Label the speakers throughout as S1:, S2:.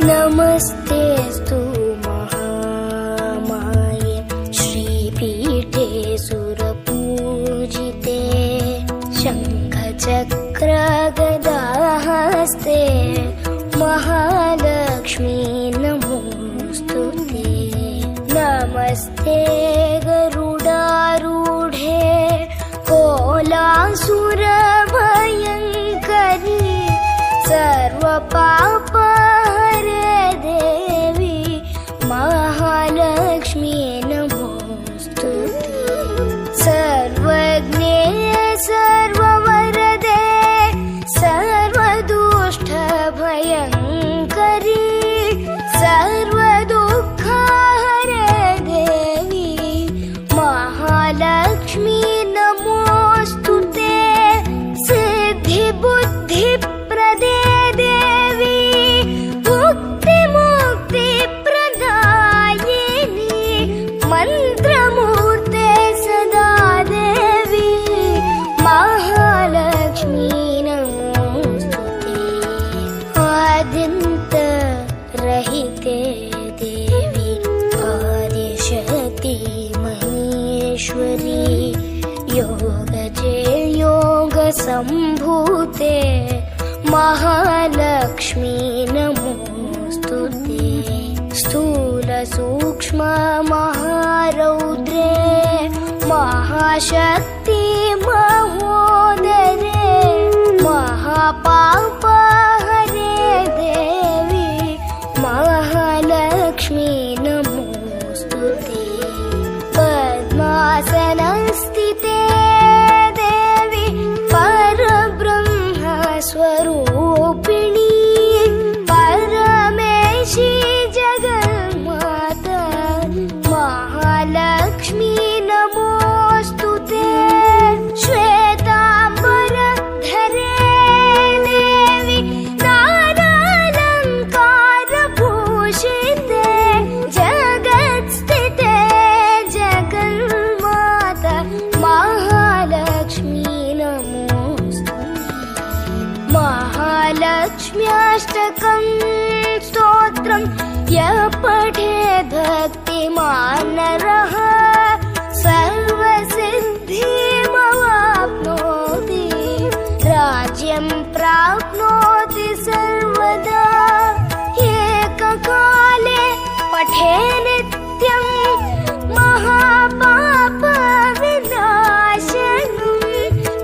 S1: नमस्तेऽस्तु महामाये श्रीपीठे सुरपूजिते शङ्खचक्रगदाहस्ते महालक्ष्मी नमोऽस्तुते। नमस्ते गरुडारूढे कोलासुरभयङ्करी सर्वपापहरे देवी महालक्ष्मी नमोऽस्तुते। सर्वज्ञे सर्ववरदे सर्वदुष्टभयङ्करी सर्वदुःखहरे देवी महालक्ष्मी नमोऽस्तुते। सिद्धिबुद्धिप्रदे देवी मुक्तिमुक्तिप्रदायिनी मन्त्रमूर्ते सदा देवी महालक्ष्मी नमोऽस्तुते। आद्यन्तरहिते देवी आदिशक्ति महेश्वरी योगजे योगसम्भूते महालक्ष्मी नमोऽस्तुते। स्थूलसूक्ष्म महारौद्रे महाशक्ति महोदरे महापापहरे देवी महालक्ष्मी नमोऽस्तुते। पद्मासनस्थिते देवी परब्रह्मस्वरूपिणी परमेशी जगन्माता महालक्ष्मी नमोऽस्तुते। श्वेताम्बरधरे देवी नानालङ्कारभूषिते जगत्स्थिते जगन्माता महालक्ष्मी नमोऽस्तुते। महालक्ष्म्याष्टकं स्तोत्रं यः पठेत् भक्तिमान् नरः सर्वसिद्धिमवाप्नोति राज्यं प्राप्नोति सर्वदा। एककाले पठे नित्यं महापापविनाशनं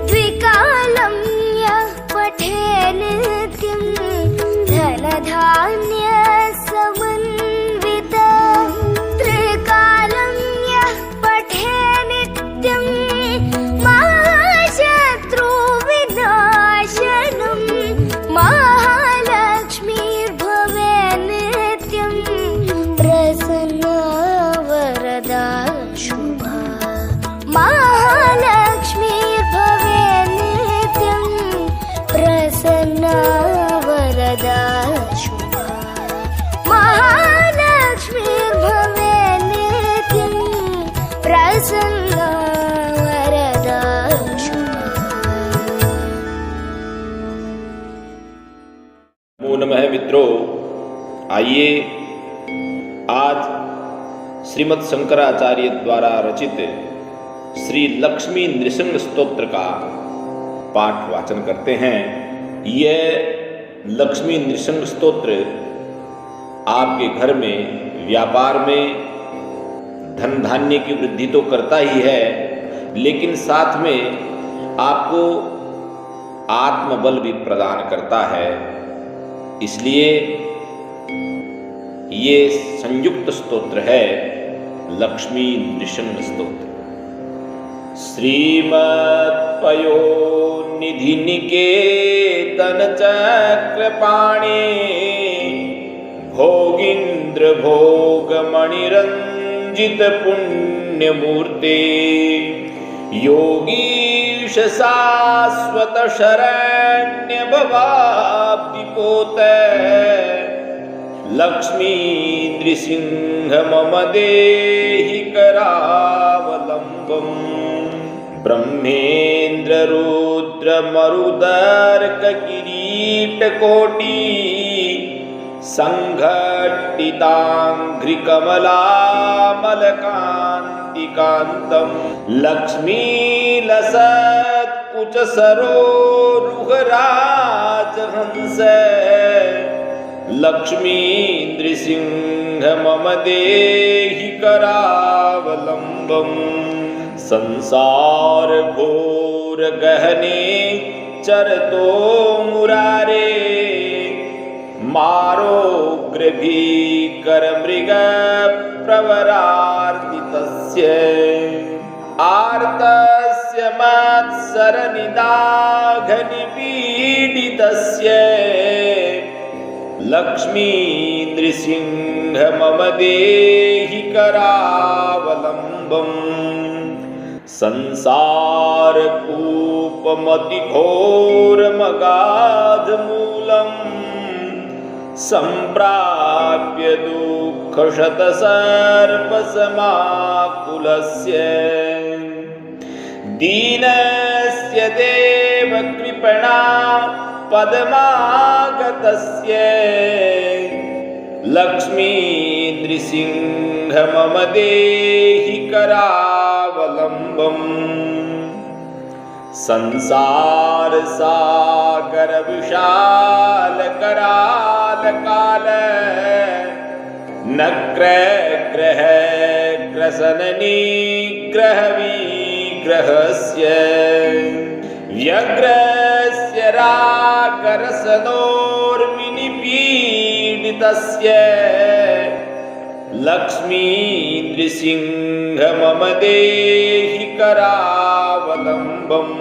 S1: द्विकालं यः पठे नित्यं धनधान्यसमन्वितं त्रिकालं यः पठे नित्यं महाशत्रुविनाशनं महालक्ष्मीर्भवे नित्यं प्रसन्ना वरदा शुभा महालक्ष्मीर्भवे नित्यं प्रसन्ना वरदा शुभा महालक्ष्मीर्भवे नित्यं प्रसन्ना वरदा शुभा।
S2: नमो नमः मित्रों, आइए आज श्रीमद् शंकराचार्य द्वारा रचित श्री लक्ष्मी नृसिंह स्तोत्र का पाठ वाचन करते हैं। यह लक्ष्मी नृसिंह स्तोत्र आपके घर में व्यापार में धन धान्य की वृद्धि तो करता ही है, लेकिन साथ में आपको आत्मबल भी प्रदान करता है। इसलिए ये संयुक्त स्तोत्र है लक्ष्मी नृसिंह स्तोत्र। श्रीमत्पयो निधि निकेतन चक्रपाणे भोगीन्द्र भोगमणिरञ्जित पुण्यमूर्ते योगीश शाश्वत शरण्य भवाब्धिपोते लक्ष्मी नृसिंह मम देहि करावलम्बम्। ब्रह्मेन्द्र रुद्र मरुदर्क किरीट कोटि सङ्घटिताङ्घ्रिकमलामलकान्तिकान्तं लक्ष्मीलसत्कुचसरोरुहराजहंस लक्ष्मीन्द्रसिंह मम देहि करावलम्बम् संसार घोर गहने चरतो मुरारे मारोग्र भीकर मृग प्रवरार्दितस्य आर्तस्य मत्सर निदाघनिपीडितस्य लक्ष्मी नृसिंह मम देहि करावलम्बम् संसार कूपमति घोरमगाधमूलम् सम्प्राप्य दुःखशतसर्पसमाकुलस्य दीनस्य देवकृपणा पदमागतस्य लक्ष्मी नृसिंह मम देहि करावलम्बम् संसार सागर विशाल कराल काल नग्र ग्रह ग्रसन निग्रह विग्रहस्य व्यग्रस्य रागरसनोर्मिनिपीडितस्य लक्ष्मी नृसिंह मम देहि करावलम्बम्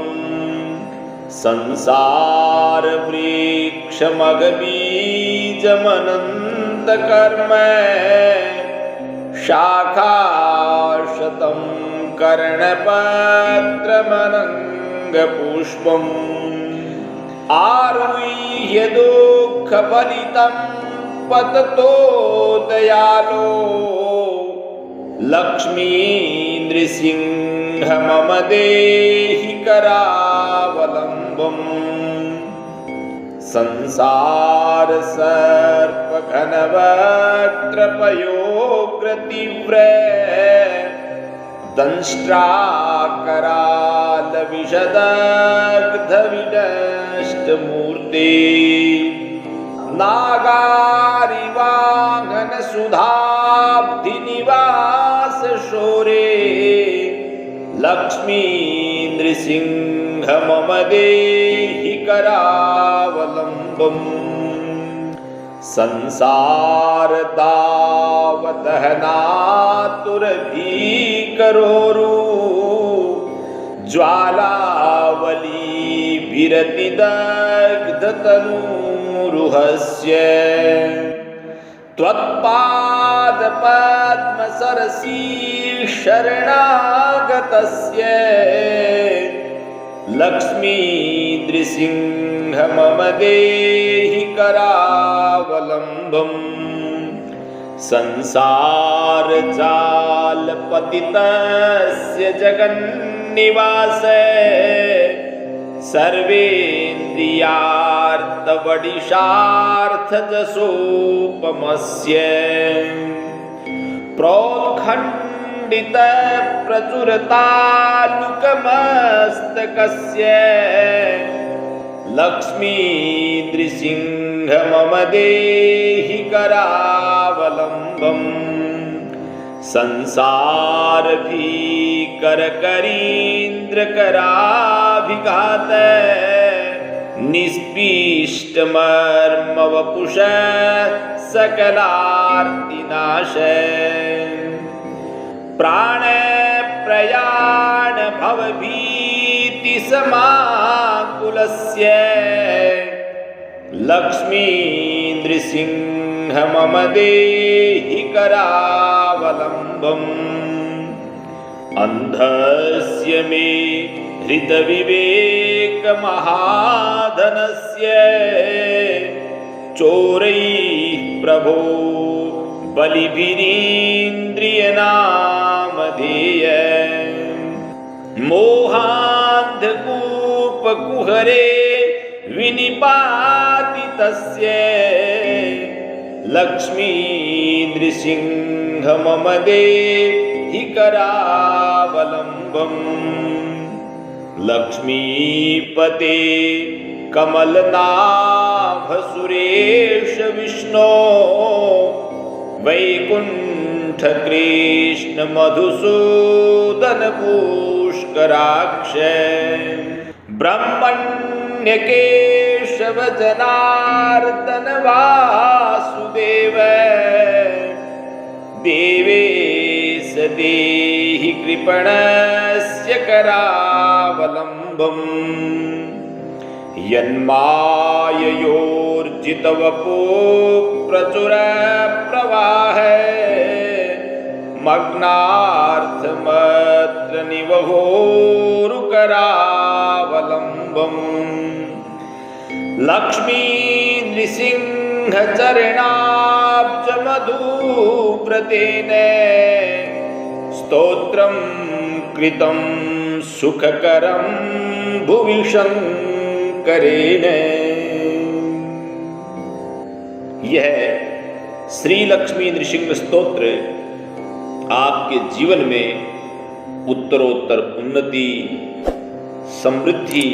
S2: संसार वृक्षमगबीजमनन्तकर्म शाखाशतं कर्णपत्रमनङ्गपुष्पम् आरुह्य दुःखफलितं पततो दयालो लक्ष्मी नृसिंह मम देहि करावलम्बम् संसार सर्प घनवक्त्र पयोग्रतीव्र दंष्ट्राकराल विशदग्ध विनष्टमूर्ते नागारिवाहन सुधाब्धि निवास शौरे लक्ष्मी नृसिंह मम देहि करावलम्बम् संसार दावदहनातुर भीकरोरु ज्वालावली विरति दग्ध तनूरुहस्य त्वत्पाद पद्म सरसी शरणागतस्य लक्ष्मी नृसिंह मम देहि करावलम्बम् संसार जाल पतितस्य जगन्निवास सर्वेन्द्रियार्थवडिशार्थजसोपमस्य प्रोत्खण्डित प्रचुरतालुकमस्तकस्य लक्ष्मी नृसिंह मम देहि करावलम्बम् संसार भीकर करीन्द्र कराभिघात निष्पीष्ट मर्म वपुष सकलार्तिनाश प्राण प्रयाण भवभीति समाकुलस्य लक्ष्मी नृसिंह मम देहि करावलम्बम् अन्धस्य मे हृतविवेकमहाधनस्य चोरैः प्रभो बलिभिरीन्द्रियनामधेय मोहान्धकूपकुहरे विनिपातितस्य लक्ष्मी नृसिंह मम देहि करावलम्बम् लक्ष्मीपते कमलनाभ सुरेश विष्णो वैकुंठ कृष्ण मधुसूदन पुष्कराक्ष ब्रह्मण्य केशव जनार्दन वासुदेव देवेश देहि कृपणस्य करावलम्बम् यन्माययोर्जितवपो प्रचुर प्रवाहे मग्नार्थमत्र निवहोरुकरावलम्बम् लक्ष्मी नृसिंह चरणाब्ज मधुव्रतेन स्तोत्रं कृतं सुखकरं भुवि शंकरेण। यह श्री लक्ष्मी नृसिंह स्तोत्र आपके जीवन में उत्तरोत्तर उन्नति समृद्धि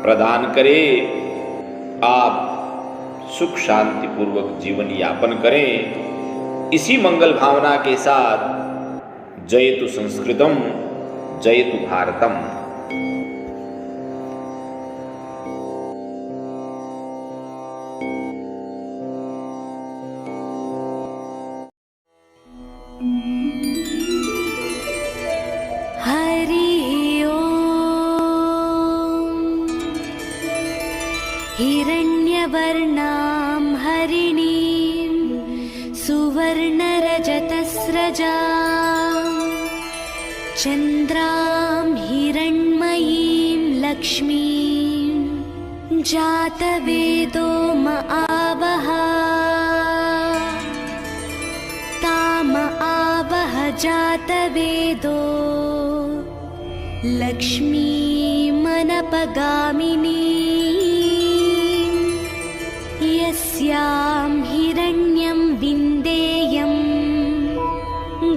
S2: प्रदान करे, आप सुख शांति पूर्वक जीवन यापन करें। इसी मंगल भावना के साथ जयतु संस्कृतम जयतु भारतम।
S3: हिरण्यवर्णां हरिणीं सुवर्णरजतस्रजां चन्द्रां हिरण्मयीं लक्ष्मीं जातवेदो म आवह ताम आवह जातवेदो लक्ष्मीमनपगामिनी यस्यां हिरण्यं विन्देयं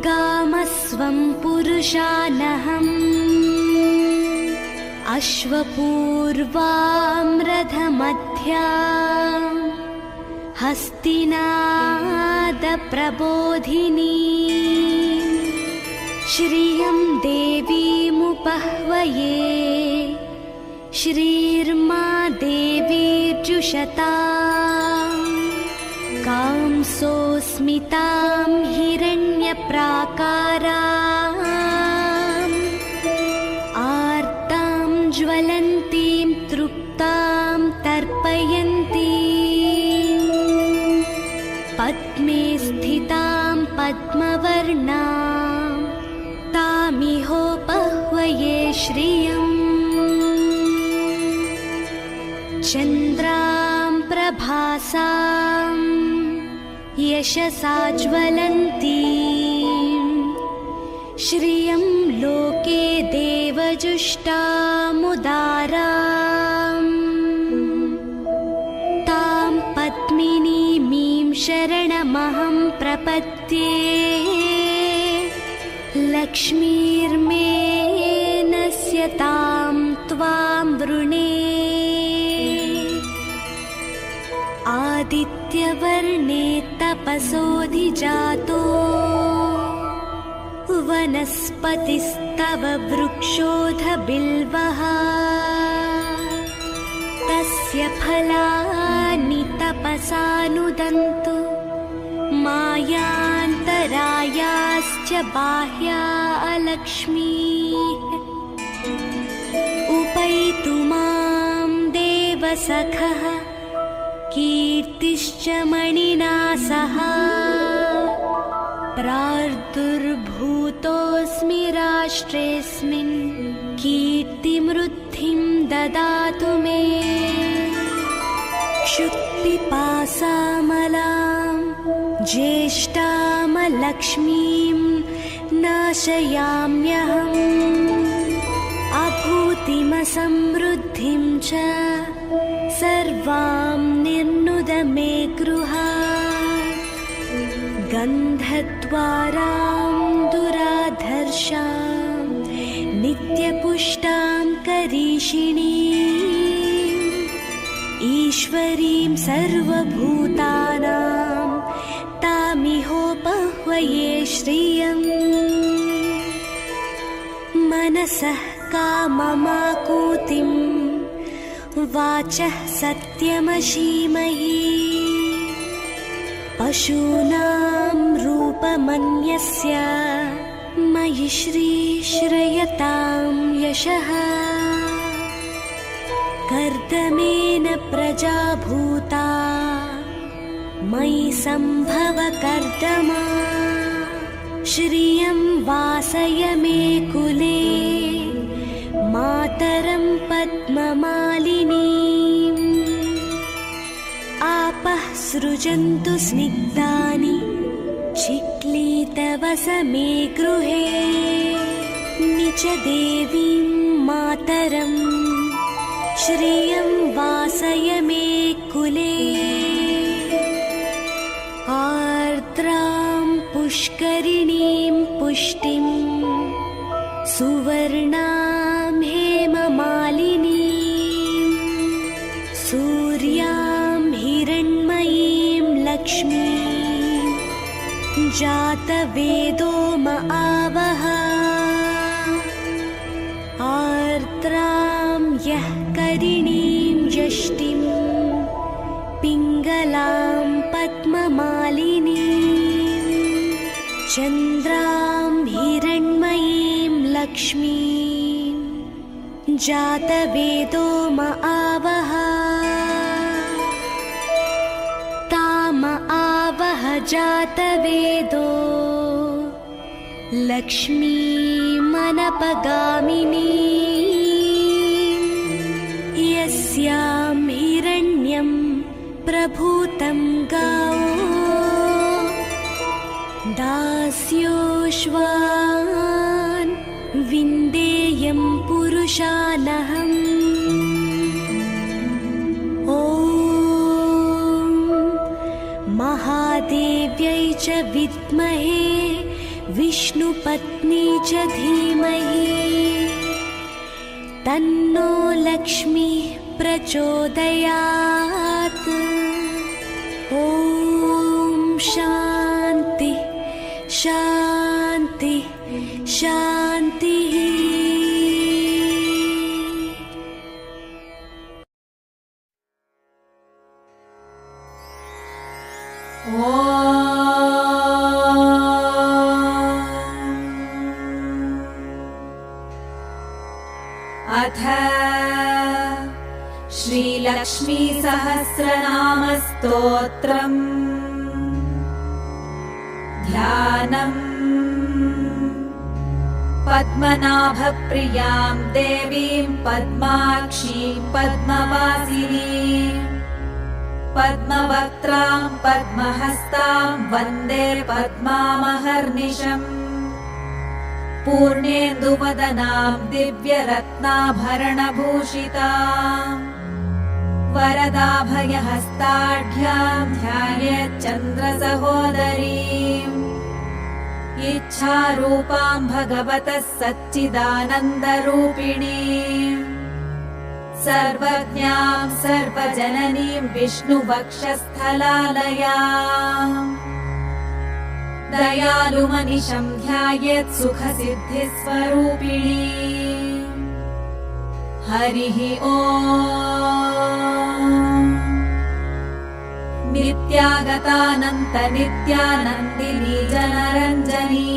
S3: गामस्वं पुरुषानहम् अश्वपूर्वां रथमध्यां हस्तिनादप्रबोधिनी श्रियं देवीमुपह्वये श्रीर्मा देवीर्जुषतां कांसोऽस्मितां हिरण्यप्राकाराम् आर्तां ज्वलन्तीं तृप्तां तर्पयन्तीं पद्मे स्थितां पद्मवर्णां तामिहोपह्वये श्रियम् चन्द्रां प्रभासां यशसा ज्वलन्तीं श्रियं लोके देवजुष्टामुदारां तां पद्मिनीमीं शरणमहं प्रपद्ये लक्ष्मीर्मे नश्यतां त्वां वृणे आदित्यवर्णे तपसोऽधिजातो वनस्पतिस्तव वृक्षोऽधबिल्वः तस्य फलानि तपसानुदन्तु मायान्तरायाश्च बाह्या लक्ष्मीः उपैतु मां देवसखः कीर्तिश्च मणिना सह प्रार्दुर्भूतोऽस्मि राष्ट्रेऽस्मिन् कीर्तिमृद्धिं ददातु मे क्षुत्पिपासामलां ज्येष्ठामलक्ष्मीं नाशयाम्यहम् अभूत कीर्तिमसमृद्धिं च सर्वां निर्नुद मे गृहात् गन्धद्वारां दुराधर्षां नित्यपुष्टां करीषिणीम् ईश्वरीं सर्वभूतानां तामिहोपह्वये श्रियम् मनसः काममाकूतिं वाचः सत्यमशीमहि पशूनां रूपमन्यस्य मयि श्रीश्रयतां यशः कर्दमेन प्रजा भूता मयि सम्भव कर्दमा श्रियं वासय मे कुले मातरं पद्ममालिनीम् आपः सृजन्तु स्निग्धानि चिक्लीतवस मे गृहे निच देवीं मातरं श्रियं वासय मे कुले आर्द्रां पुष्करिणीं पुष्टिं सुवर्णां हेममालिनीं सूर्यां हिरण्मयीं लक्ष्मीं जातवेदो म आवह आर्द्रां यः करिणीं यष्टिं पिङ्गलां पद्ममालिनीं चन्द्रां हिरण्मयीं लक्ष्मीं जातवेदो म आवह ताम आवह जातवेदो लक्ष्मीमनपगामिनी यस्यां हिरण्यं प्रभूतं गावो दास्योश्वान् विन्देयं पुरुषानहम् ॐ महादेव्यै च विद्महे विष्णुपत्नी च धीमहि तन्नो लक्ष्मीः प्रचोदयात् ॐ शान्ति शान्ति शान्तिः
S4: अथ श्रीलक्ष्मी सहस्रनाम स्तोत्रम् ध्यानम् पद्मनाभप्रियां देवीं पद्माक्षीं पद्मवासिनीं पद्मवक्त्रां पद्महस्तां वन्दे पद्मामहर्निशम् पूर्णेन्दुवदनां दिव्यरत्नाभरणभूषितां वरदाभयहस्ताढ्यां ध्यायेच्चन्द्रसहोदरीम् इच्छारूपां भगवतः सच्चिदानन्दरूपिणीम् सर्वज्ञां सर्वजननीं विष्णुवक्षस्थलालयाम् दयालुमनिशं ध्यायेत् सुखसिद्धिस्वरूपिणी हरिः ॐ नित्यागतानन्त नित्यानन्दिनी जनरञ्जनी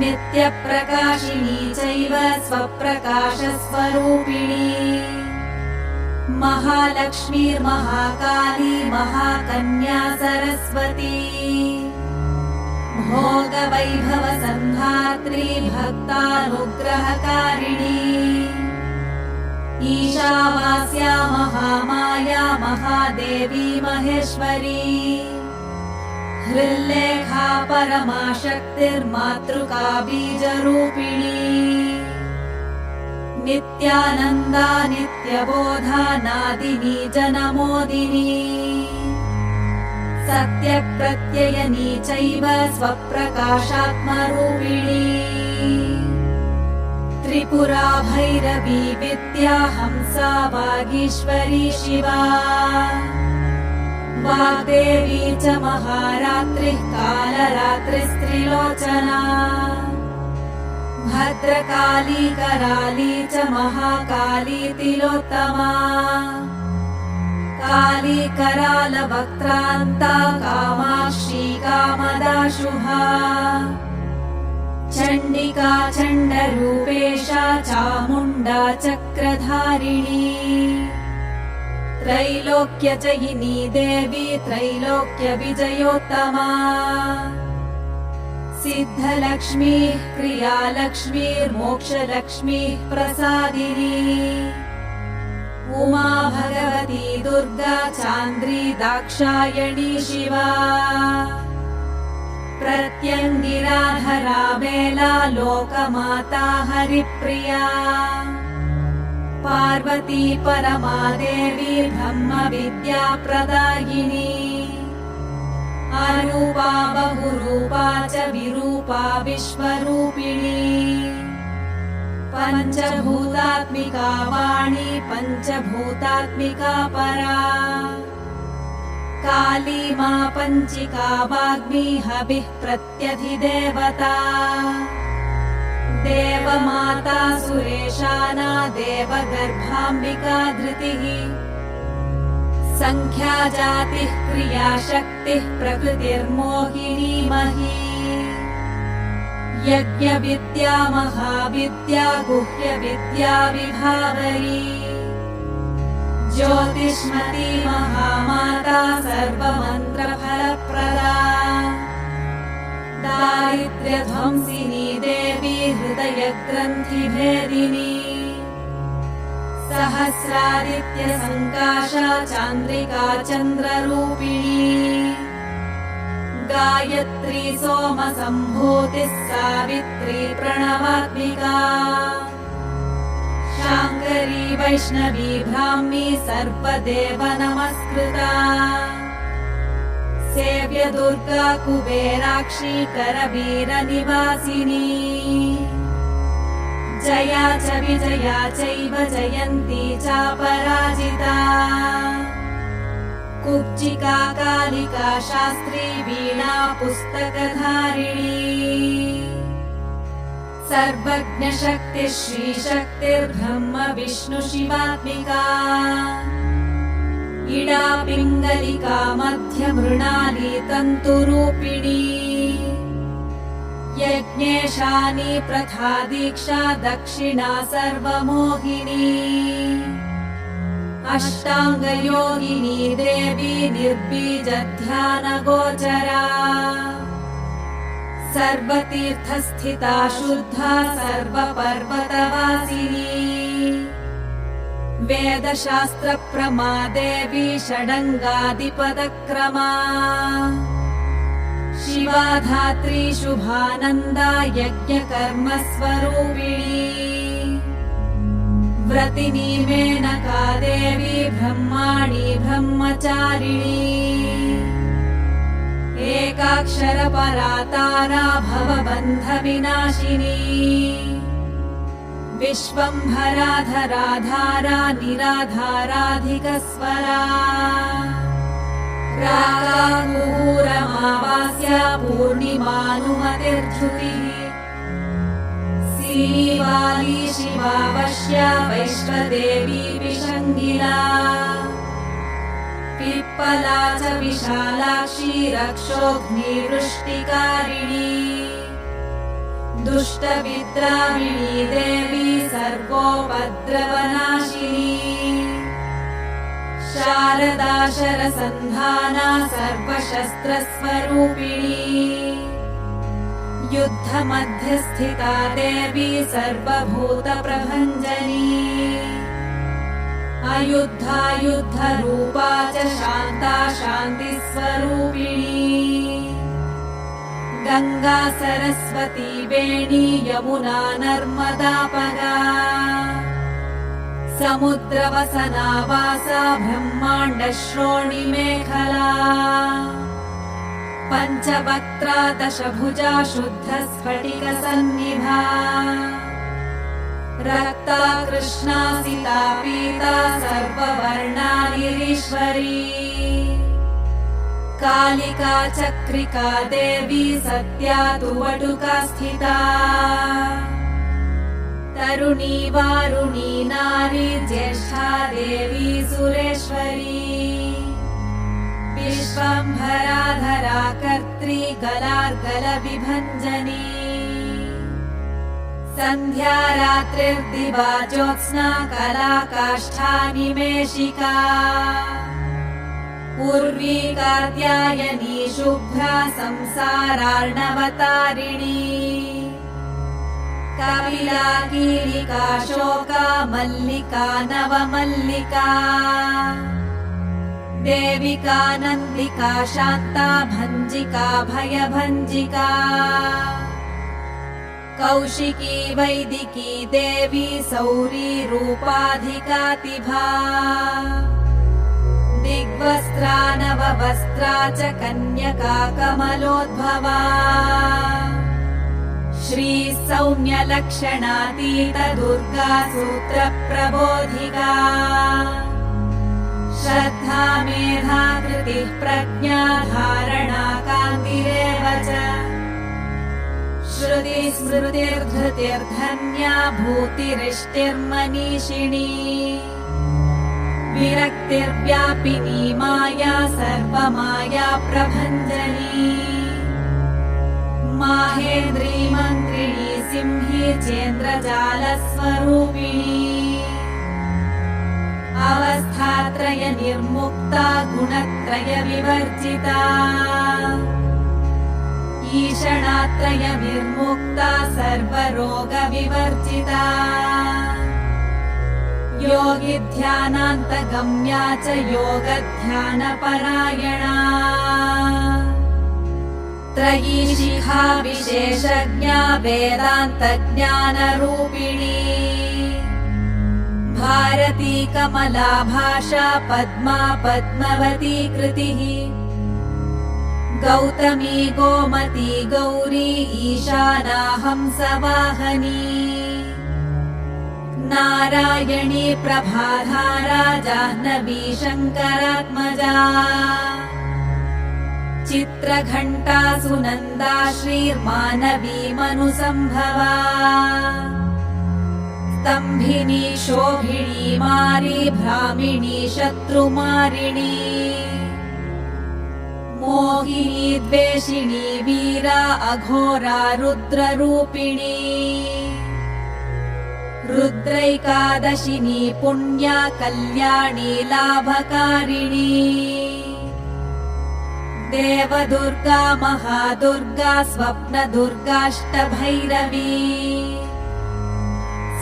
S4: नित्यप्रकाशिनी चैव स्वप्रकाशस्वरूपिणी महालक्ष्मीर्महाकाली महाकन्या सरस्वती भोगवैभवसन्धात्री भक्तानुग्रहकारिणी ईशावास्या महामाया महादेवी महेश्वरी हृल्लेखा परमा शक्तिर्मातृका बीजरूपिणी नित्यानन्दा नित्यबोधा नादिनी जनमोदिनी सत्यप्रत्ययनी चैव स्वप्रकाशात्मरूपिणी त्रिपुरा भैरवी विद्या हंसा वागीश्वरी शिवा वाग्देवी च महारात्रिः कालरात्रिस्त्रिलोचना भद्रकाली कराली च महाकाली तिलोत्तमा काली करालवक्त्रान्ता कामाक्षी कामदा शुभा चण्डिका चण्डरूपेशा चामुण्डा चक्रधारिणी त्रैलोक्यजयिनी देवी त्रैलोक्यविजयोत्तमा सिद्धलक्ष्मीः क्रियालक्ष्मीर्मोक्षलक्ष्मीः प्रसादिनी उमा भगवती दुर्गा चान्द्री दाक्षायणी शिवा प्रत्यङ्गिराधरा बेला लोकमाता हरिप्रिया पार्वती परमादेवी ब्रह्मविद्या प्रदायिनी अरूपा बहुरूपा च विरूपा विश्वरूपिणी पञ्चभूतात्मिका वाणी पञ्चभूतात्मिका परा काली मा पञ्चिका वाग्मी हविः प्रत्यधिदेवता देवमाता सुरेशाना देवगर्भाम्बिका धृतिः संख्या जातिः क्रियाशक्तिः प्रकृतिर्मोहिनी मही यज्ञविद्या महाविद्या गुह्यविद्या विभावरी ज्योतिष्मती महामाता सर्वमन्त्रफलप्रदा दारिद्र्यध्वंसिनी देवी हृदयग्रन्थिभेदिनी सहस्रादित्यसङ्काशा चान्द्रिका चन्द्ररूपिणी गायत्री सोमसम्भूतिः सावित्री प्रणवात्मिका शाङ्करी वैष्णवी ब्राह्मी सर्वदेव नमस्कृता सेव्य दुर्गा कुबेराक्षी करवीरनिवासिनी जया च विजया चैव जयन्ती चापराजिता कुब्जिका कालिका शास्त्री वीणा पुस्तकधारिणी सर्वज्ञशक्तिः श्रीशक्तिर्ब्रह्म विष्णु शिवात्मिका इडा पिङ्गलिका मध्यमृणाली तन्तुरूपिणी यज्ञेशानी प्रथा दीक्षा दक्षिणा सर्वमोहिनी अष्टाङ्गयोगिनी देवी निर्बीजध्यानगोचरा सर्वतीर्थस्थिता शुद्धा सर्वपर्वतवासिनी वेदशास्त्रप्रमा देवी षडङ्गादिपदक्रमा शिवा धात्री शुभानन्दा यज्ञकर्मस्वरूपिणी व्रतिनी मेनका देवी ब्रह्माणी ब्रह्मचारिणी एकाक्षरपरा तारा भवबन्धविनाशिनी विश्वम्भराधरा धारा निराधाराधिकस्वरा रागाकुहूरमावास्या पूर्णिमानुमतिर्धृतिः श्रीवाली शिवावश्या वैश्वदेवी विशङ्गिला पिप्पला च विशालाक्षी रक्षोऽग्निवृष्टिकारिणी दुष्टविद्राविणी देवी सर्वोपद्रवनाशिनी शारदा शरसन्धाना सर्वशस्त्रस्वरूपिणी युद्धमध्यस्थिता देवी सर्वभूतप्रभञ्जनी अयुद्धा युद्धरूपा च शान्ता शान्तिस्वरूपिणी गंगा सरस्वती वेणी यमुना नर्मदापगा समुद्रवसनावासा ब्रह्माण्डश्रोणिमेखला पञ्चवक्त्रा दशभुजा शुद्धस्फटिकसन्निभा रक्ता कृष्णा सिता पीता सर्ववर्णा निरीश्वरी कालिका चक्रिका देवी सत्या तु वटुका स्थिता तरुणी वारुणी नारी ज्येष्ठा देवी सुरेश्वरी विश्वम्भराधरा कर्त्री गलार्गलविभञ्जनी सन्ध्या रात्रिर्दिवा ज्योत्स्ना कला काष्ठा निमेषिका उर्वी कात्यायनी शुभ्रा संसारार्णवतारिणी कपिला कीलिका शोका मल्लिका नवमल्लिका देविका नन्दिका शान्ता भञ्जिका भयभञ्जिका कौशिकी वैदिकी देवी सौरी रूपाधिकातिभा दिग्वस्त्रा नववस्त्रा च कन्यका कमलोद्भवा श्री सौम्यलक्षणातीत दुर्गा सूत्रप्रबोधिका श्रद्धा मेधा कृतिः प्रज्ञा धारणा कान्तिरेव च श्रुति स्मृतिर्धृतिर्धन्या भूतिरिष्टिर्मनीषिणी विरक्तिर्व्यापिनी माया सर्वमाया प्रभञ्जनी माहेन्द्री मन्त्रिणी सिंही चेन्द्रजालस्वरूपिणी अवस्थात्रय निर्मुक्ता गुणत्रय विवर्जिता ईषणात्रय निर्मुक्ता सर्वरोग विवर्जिता योगी ध्यानान्तगम्या च योगध्यानपरायणा त्रयी शिखा विशेषज्ञा वेदान्तज्ञानरूपिणी भारती कमला भाषा पद्मा पद्मवती कृतिः गौतमी गोमती गौरी ईशाना हंसवाहनी नारायणी प्रभाधारा जाह्नवी शङ्करात्मजा चित्रघण्टा सुनन्दा श्रीर्मानवी मनुसम्भवा स्तम्भिनी शोभिनी मारी भ्रामिणी शत्रुमारिणी मोहिनी द्वेषिणी वीरा अघोरा रुद्ररूपिणी रुद्रैकादशिनी पुण्या कल्याणी लाभकारिणी देवदुर्गा महादुर्गा स्वप्नदुर्गाष्टभैरवी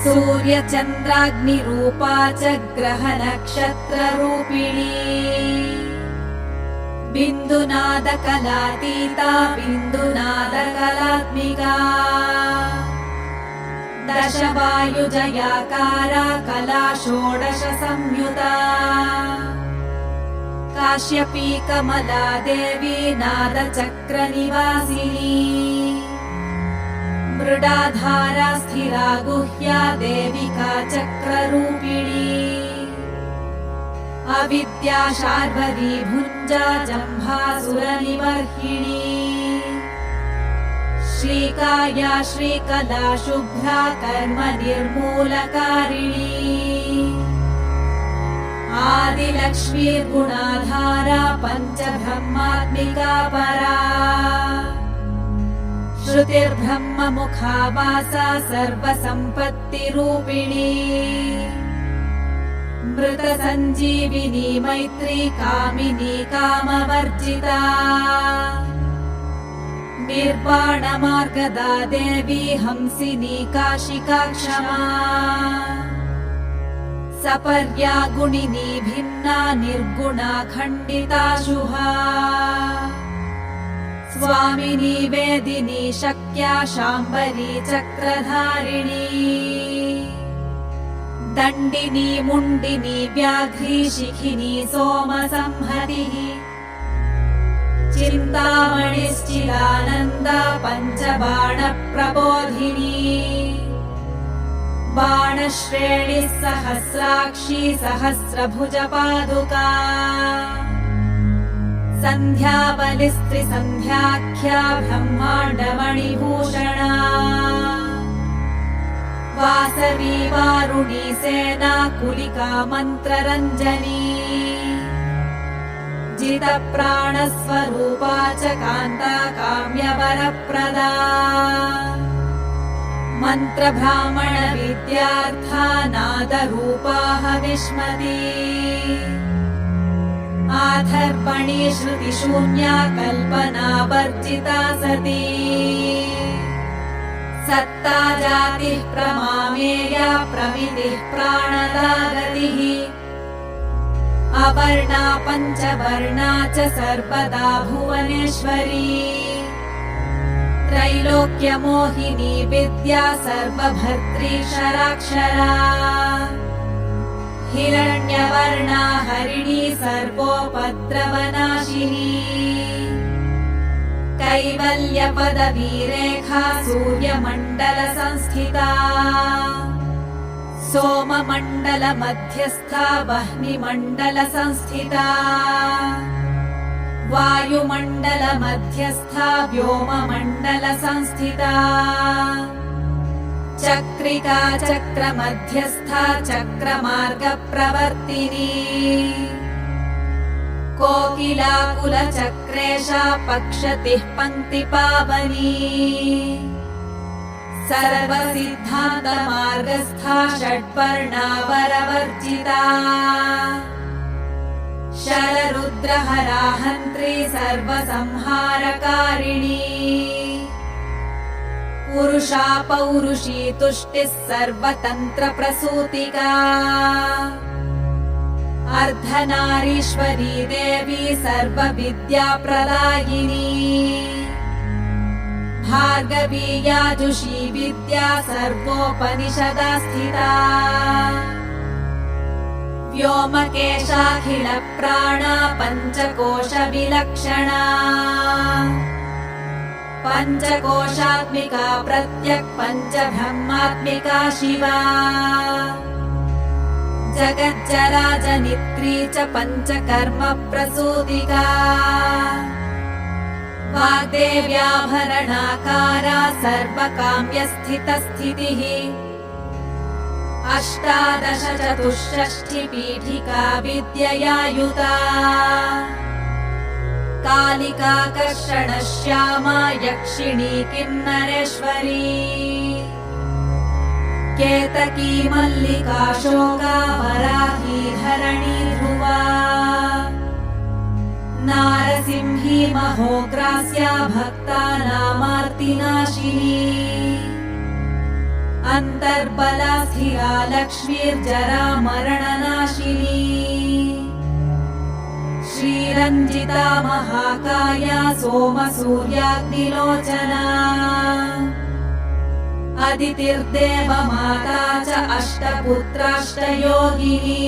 S4: सूर्यचन्द्राग्निरूपा च ग्रहनक्षत्ररूपिणी बिन्दुनादकलातीता बिन्दुनादकलात्मिका दशवायुजयाकारा कला षोडश संयुता काश्यपी कमला देवी नादचक्रनिवासिनी मृडाधारा स्थिरा गुह्या देविका चक्ररूपिणी अविद्या शार्वरी भुञ्जा जम्भासुरनिवर्हिणी श्रीकाया श्रीकला शुभ्रा कर्म निर्मूलकारिणी आदिलक्ष्मीर्गुणाधारा पञ्चब्रह्मात्मिका परा श्रुतिर्ब्रह्ममुखावासा सर्वसम्पत्तिरूपिणी मृतसञ्जीविनी मैत्री कामिनी कामवर्जिता निर्वाणमार्गदा देवी हंसिनी काशिका क्षमा सपर्या गुणिनी भिन्ना निर्गुणा खण्डिता शुभा स्वामिनी वेदिनी शक्या शाम्बरी चक्रधारिणी दण्डिनी मुण्डिनी व्याघ्री शिखिनी सोमसंहतिः चिन्तामणिश्चिदानन्दा पञ्चबाणप्रबोधिनी बाणश्रेणिः सहस्राक्षी सहस्रभुजपादुका सन्ध्याबलिस्त्रिसन्ध्याख्या ब्रह्माण्डमणिभूषणा वासवी वारुणी सेना कुलिका मन्त्ररञ्जनी जितप्राणस्वरूपा च कान्ता काम्यवरप्रदा मन्त्रब्राह्मण विद्यार्था नादरूपा हविष्मती आधर्पणी श्रुतिशून्या कल्पना वर्जिता सती सत्ता जातिः प्रमामेया प्रमितिः प्राणदा गतिः अवर्णा पञ्चवर्णा च सर्वदा भुवनेश्वरी त्रैलोक्यमोहिनी विद्या सर्वभर्त्री क्षराक्षरा हिरण्यवर्णा हरिणी सर्वोपद्रवनाशिनी कैवल्यपदवीरेखा सूर्यमण्डलसंस्थिता सोममण्डलमध्यस्था वह्निमण्डलसंस्थिता वायुमण्डलमध्यस्था व्योममण्डलसंस्थिता चक्रिका चक्रमध्यस्था चक्रमार्गप्रवर्तिनी कोकिलाकुलचक्रेशा पक्षतिः पङ्क्तिपावनी सर्वसिद्धान्तमार्गस्था षड्वर्णावरवर्जिता शररुद्रहराहन्त्री सर्वसंहारकारिणी पुरुषा पौरुषी तुष्टिः सर्वतन्त्रप्रसूतिका अर्धनारीश्वरी देवी सर्वविद्याप्रदायिनी भार्गवी याजुषी विद्या सर्वोपनिषदा स्थिता व्योमकेशाखिलप्राणा पञ्चकोशविलक्षणा पञ्चकोशात्मिका प्रत्यक् पञ्चब्रह्मात्मिका शिवा जगज्जराजनित्री च पञ्चकर्मप्रसूतिका वाग्देव्याभरणाकारा सर्वकाम्यस्थितस्थितिः अष्टादश चतुष्षष्टि पीठिका विद्यया युता कालिका कर्षणश्यामा यक्षिणी किन्नरेश्वरी केतकी मल्लिका शोका वराही धरणी ध्रुवा नारसिंही महोग्रास्या भक्तानामार्तिनाशिनी अन्तर्बला स्थिरा लक्ष्मीर्जरा मरणनाशिनी श्रीरञ्जिता महाकाया सोमसूर्याग्निलोचना अदितिर्देवमाता च अष्टपुत्राष्टयोगिनी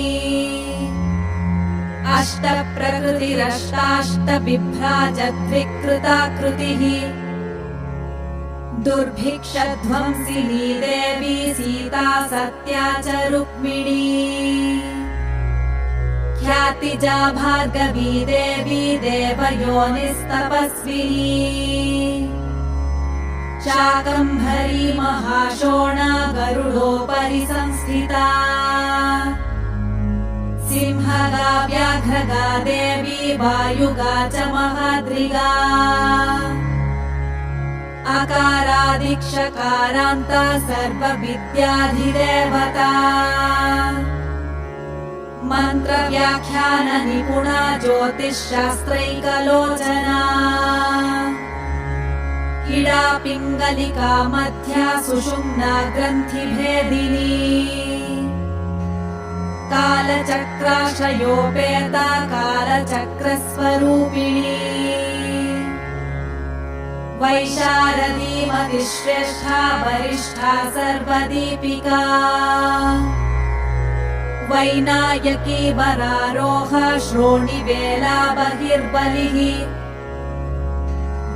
S4: अष्टप्रकृतिरष्टाष्टबिभ्राजद्विकृताकृतिः दुर्भिक्षध्वंसिनी देवी सीता सत्या च रुक्मिणी ख्यातिजा भार्गवी देवी देवयोनिस्तपस्विनी शाकम्भरी महाशोणा गरुडोपरि संस्थिता सिंहगा व्याघ्रगा देवी वायुगा च महाद्रिगा अकारादिक्षकारान्ता सर्वविद्याधिदेवता मन्त्रव्याख्यान निपुणा ज्योतिषशास्त्रैकलोचना इडा पिङ्गलिका मध्या सुषुम्ना ग्रन्थिभेदिनी कालचक्राशयोपेता कालचक्रस्वरूपिणी वैशारदी मतिश्रेष्ठा वरिष्ठा सर्वदीपिका वैनायकी वरारोह श्रोणिवेला बहिर्बलिः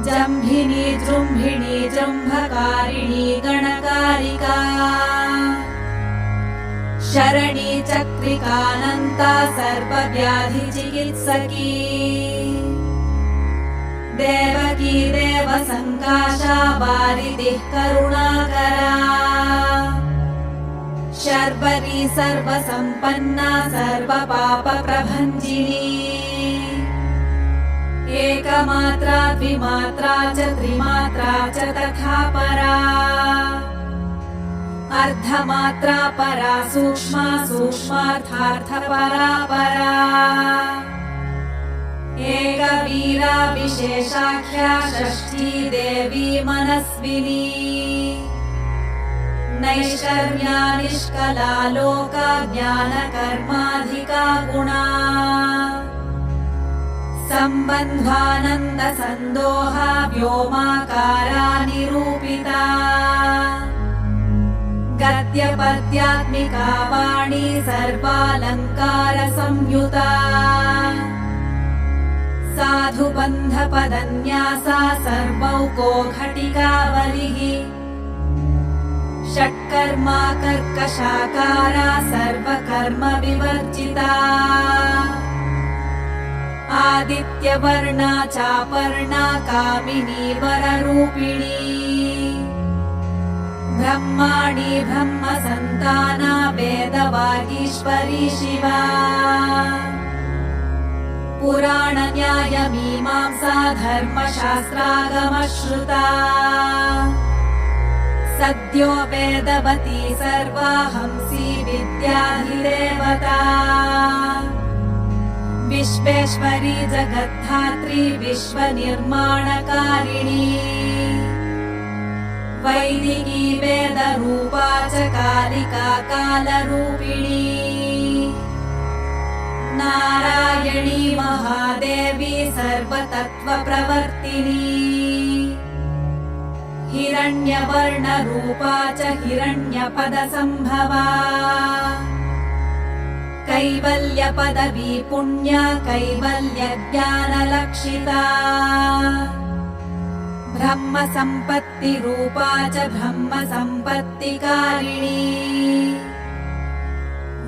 S4: जम्भिनी जृम्भिणी जृम्भकारिणी गणकारिका शरणी चक्रिकानन्ता सर्वव्याधिचिकित्सकी देवकी देवसङ्काशा वारिधिः करुणाकरा शर्वरी सर्वसम्पन्ना सर्वपापप्रभञ्जिनी एकमात्रा द्विमात्रा च त्रिमात्रा च तथा परा अर्धमात्रा परा सूक्ष्मा सूक्ष्मार्थार्थपरा परा एकवीरा विशेषाख्या षष्ठी देवी मनस्विनी नैष्कर्म्या निष्कला लोका ज्ञानकर्माधिका गुणा सम्बन्धानन्द सन्दोहा व्योमाकारा निरूपिता गद्यपद्यात्मिका वाणी सर्वालङ्कार संयुता साधुबन्धपदन्यासा सर्वौको घटिकावलिः षट्कर्मा कर्कशाकारा सर्वकर्म विवर्जिता आदित्यवर्णा चापर्णा कामिनी वररूपिणी ब्रह्माणि ब्रह्मसन्ताना वेदवागीश्वरी शिवा पुराणन्यायमीमांसा धर्मशास्त्रागमश्रुता सद्यो वेदवती सर्वा हंसी विद्याधिदेवता विश्वेश्वरी जगद्धात्री विश्वनिर्माणकारिणी वैदिकी वेदरूपा च कालिका कालरूपिणी नारायणी महादेवी सर्वतत्त्वप्रवर्तिनी हिरण्यवर्णरूपा च हिरण्यपदसम्भवा कैवल्यपदवी पुण्या कैवल्यज्ञानलक्षिता ब्रह्मसम्पत्तिरूपा च ब्रह्मसम्पत्तिकारिणी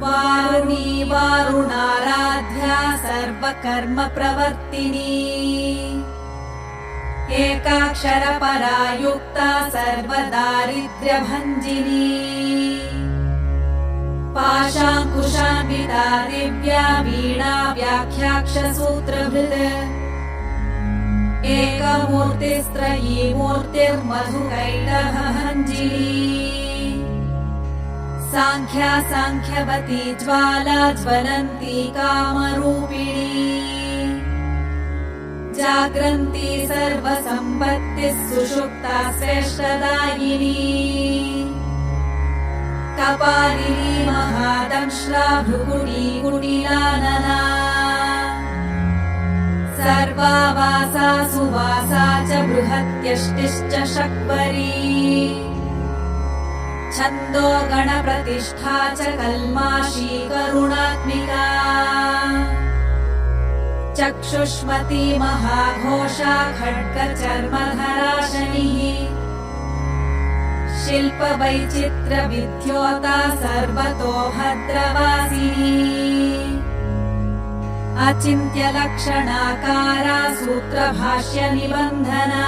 S4: वारुणी वारुणाराध्या सर्वकर्मप्रवर्तिनी एकाक्षरपरा युक्ता सर्वदारिद्र्यभञ्जिनी पाशाङ्कुशान्विता दिव्या वीणा व्याख्याक्षसूत्रभृत् एकमूर्तिस्त्रयी मूर्तिर्मधुकैटभञ्जिनी साङ्ख्या साङ्ख्यवती ज्वाला ज्वलन्ती कामरूपिणी जाग्रन्ती सर्वसम्पत्तिः सुषुप्ता श्रेष्ठदायिनी कपालिनी महादंश्रा भृकुटी कुटिलानना सर्वावासा सुवासा च बृहत्यष्टिश्च शक्वरी छन्दो गणप्रतिष्ठा च कल्माशी करुणात्मिका चक्षुष्मती महाघोषा खड्गचर्मधरा शनिः शिल्पवैचित्र्यविद्योता सर्वतो भद्रवासिनी अचिन्त्यलक्षणाकारा सूत्रभाष्यनिबन्धना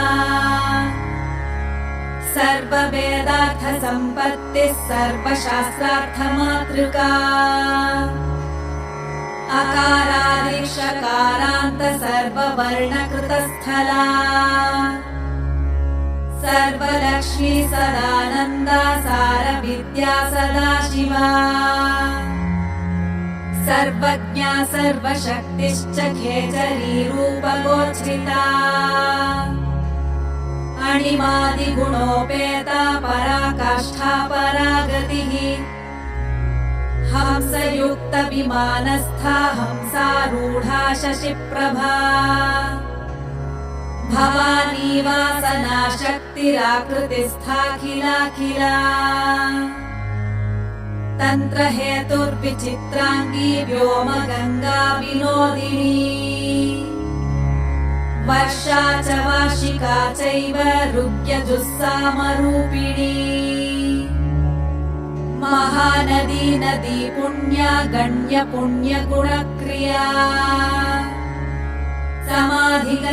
S4: सर्ववेदार्थसम्पत्तिः सर्वशास्त्रार्थमातृका अकारादिक्षकारान्त सर्ववर्णकृतस्थला सर्वलक्ष्मी सदानन्दा सारविद्या सदाशिवा सर्वज्ञा सर्वशक्तिश्च खेचरी रूपगोच्छ्रिता अणिमादिगुणोपेता पराकाष्ठा परागतिः हंसयुक्तविमानस्था हंसारूढा शशिप्रभा भवानी वासना शक्तिराकृतिस्थाखिलाखिला तन्त्रहेतुर्विचित्राङ्गी व्योमगङ्गा विनोदिनी वर्षा च वार्षिका चैव ऋग्यजुस्सामरूपिणी महानदी नदी पुण्या गण्य पुण्य गुणक्रिया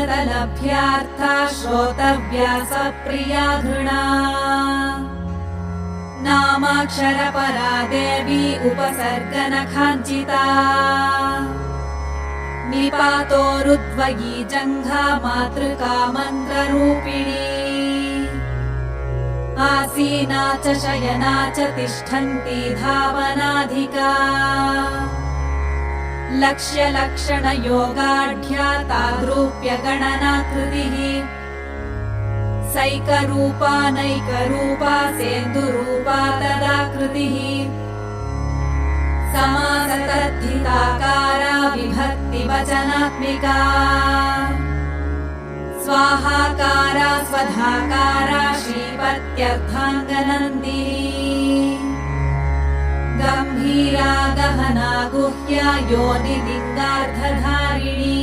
S4: समाधिगतलभ्यार्था श्रोतव्या सप्रिया घृणा नामाक्षरपरा देवी उपसर्गनखाञ्चिता निपातोरुद्वयी जङ्घा मातृका मन्त्ररूपिणी आसीना च शयना च तिष्ठन्ती धावनाधिका लक्ष्यलक्षणयोगाढ्या ताद्रूप्यगणनाकृतिः सैकरूपा नैकरूपा सेन्दुरूपा तदाकृतिः समासतद्धिताकारा विभक्तिवचनात्मिका स्वाहाकारा स्वधाकारा श्रीपत्यर्थाङ्गनन्दिनी गम्भीरा गहना गुह्या योनिलिङ्गार्धधारिणी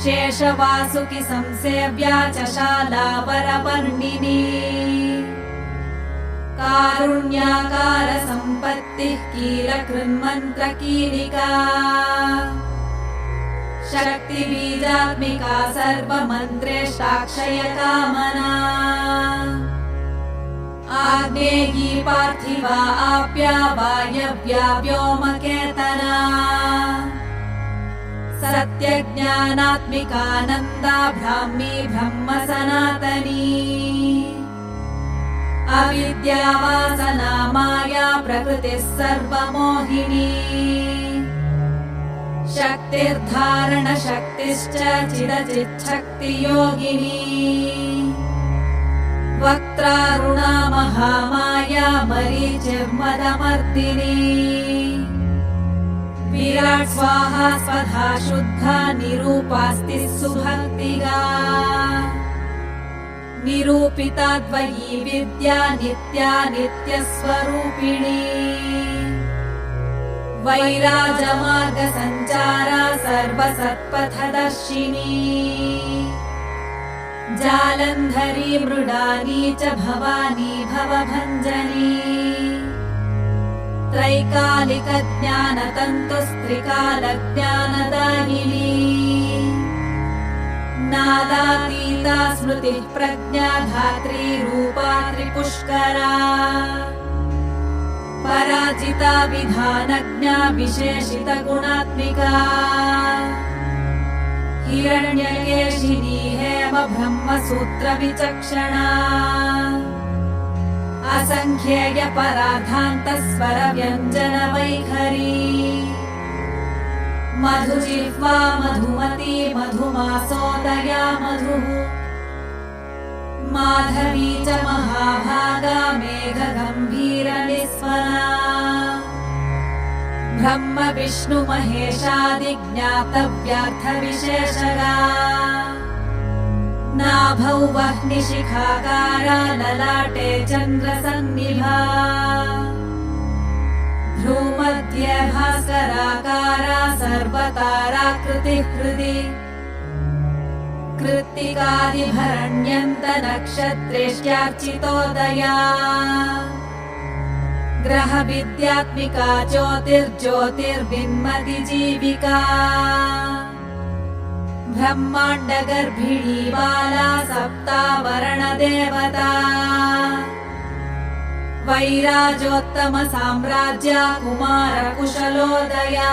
S4: शेषवासुकि संसेव्या च शालावरवर्णिनी कारुण्याकार सम्पत्तिः कीलकृन्मन्त्रकीलिका शक्तिबीजात्मिका सर्वमन्त्रेष्टाक्षयकामना आग्नेयी पार्थिवा आप्या वायव्या व्योमकेतना सत्यज्ञानात्मिकानन्दा ब्राह्मी ब्रह्म सनातनी अविद्यावासना माया प्रकृतिः सर्वमोहिनी शक्तिर्धारणशक्तिश्च चिदचिच्छक्तियोगिनी वक्त्रारुणा महामाया मरीचिर्मदमर्दिनी विराट् स्वाहा स्वधा शुद्धा निरूपास्ति सुभक्तिगा निरूपिता द्वयी विद्या नित्या नित्यस्वरूपिणी वैराजमार्गसञ्चारा सर्वसत्पथदर्शिनी जालन्धरी मृडानी च भवानी भवभञ्जनी त्रैकालिकज्ञानतन्तुस्त्रिकालज्ञानदायिनी नादातीता स्मृतिः प्रज्ञा धात्री रूपा त्रिपुष्करा पराजिता विधानज्ञा विशेषितगुणात्मिका हिरण्यकेशिनी हेम ब्रह्मसूत्रविचक्षणा असङ्ख्येय पराधान्तस्वर व्यञ्जनवैखरी मधुजिह्वा मधुमती मधुमासोदया मधुः माधवी च महाभागा मेघगम्भीरनिस्वना ब्रह्म विष्णु महेशादिज्ञातव्यार्थविशेषगा नाभौ वह्निशिखाकारा ललाटे चन्द्रसन्निभा भ्रूमध्ये भास्कराकारा सर्वताराकृतिः हृदि कृत्तिकादिभरण्यन्तनक्षत्रेष्ट्यार्चितोदया ग्रहविद्यात्मिका ज्योतिर्ज्योतिर्विन्मति जीविका ब्रह्माण्डगर्भिणी बाला सप्तावरणदेवता वैराजोत्तमसाम्राज्या कुमारकुशलोदया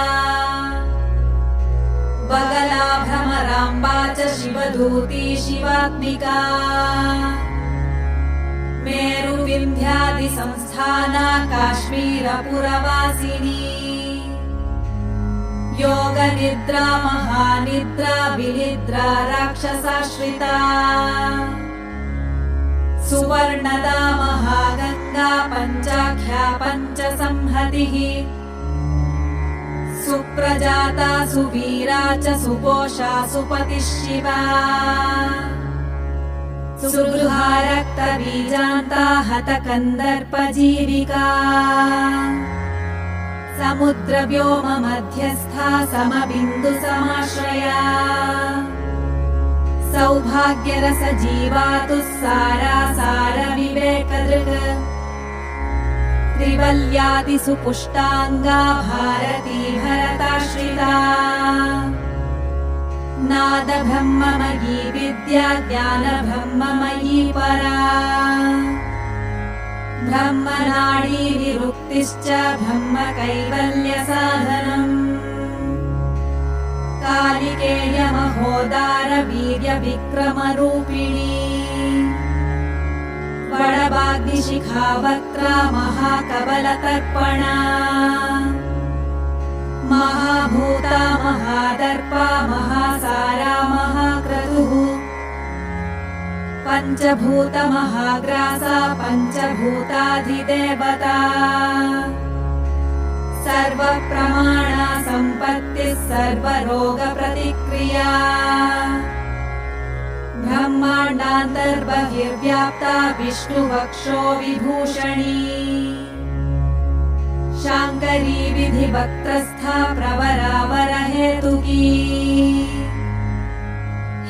S4: बगला भ्रमराम्बा च शिवधूती शिवात्मिका मेरुविन्ध्यादिसंस्थाना काश्मीरपुरवासिनी योगनिद्रा महानिद्रा विनिद्रा राक्षसाश्रिता सुवर्णदा महागङ्गा पञ्चाख्या पञ्चसंहतिः सुप्रजाता सुवीरा च सुपोषा सुपतिः शिवा सुगृहा रक्तबीजान्ता हतकन्दर्पजीविका समुद्रव्योम मध्यस्था समबिन्दुसमाश्रया सौभाग्यरसजीवातुः सारासारविवेकदृक् त्रिवल्यादिसुपुष्टाङ्गा भारती भरताश्रिता नादब्रह्ममयी विद्या ज्ञानब्रह्ममयी परा ब्रह्मनाडी निरुक्तिश्च ब्रह्मकैवल्यसाधनम् कालिकेयमहोदार वीर्यविक्रमरूपिणी वडवाग्निशिखावक्त्रा महाकवलतर्पणा महाभूता महादर्पा महासारा महाक्रतुः पञ्चभूतमहाग्रासा पञ्चभूताधिदेवता सर्वप्रमाणा सम्पत्तिः सर्वरोगप्रतिक्रिया ब्रह्माण्डान्तर्बहिर्व्याप्ता विष्णुवक्षो विभूषणी शाङ्करी विधिवक्त्रस्था प्रवरावरहेतुकी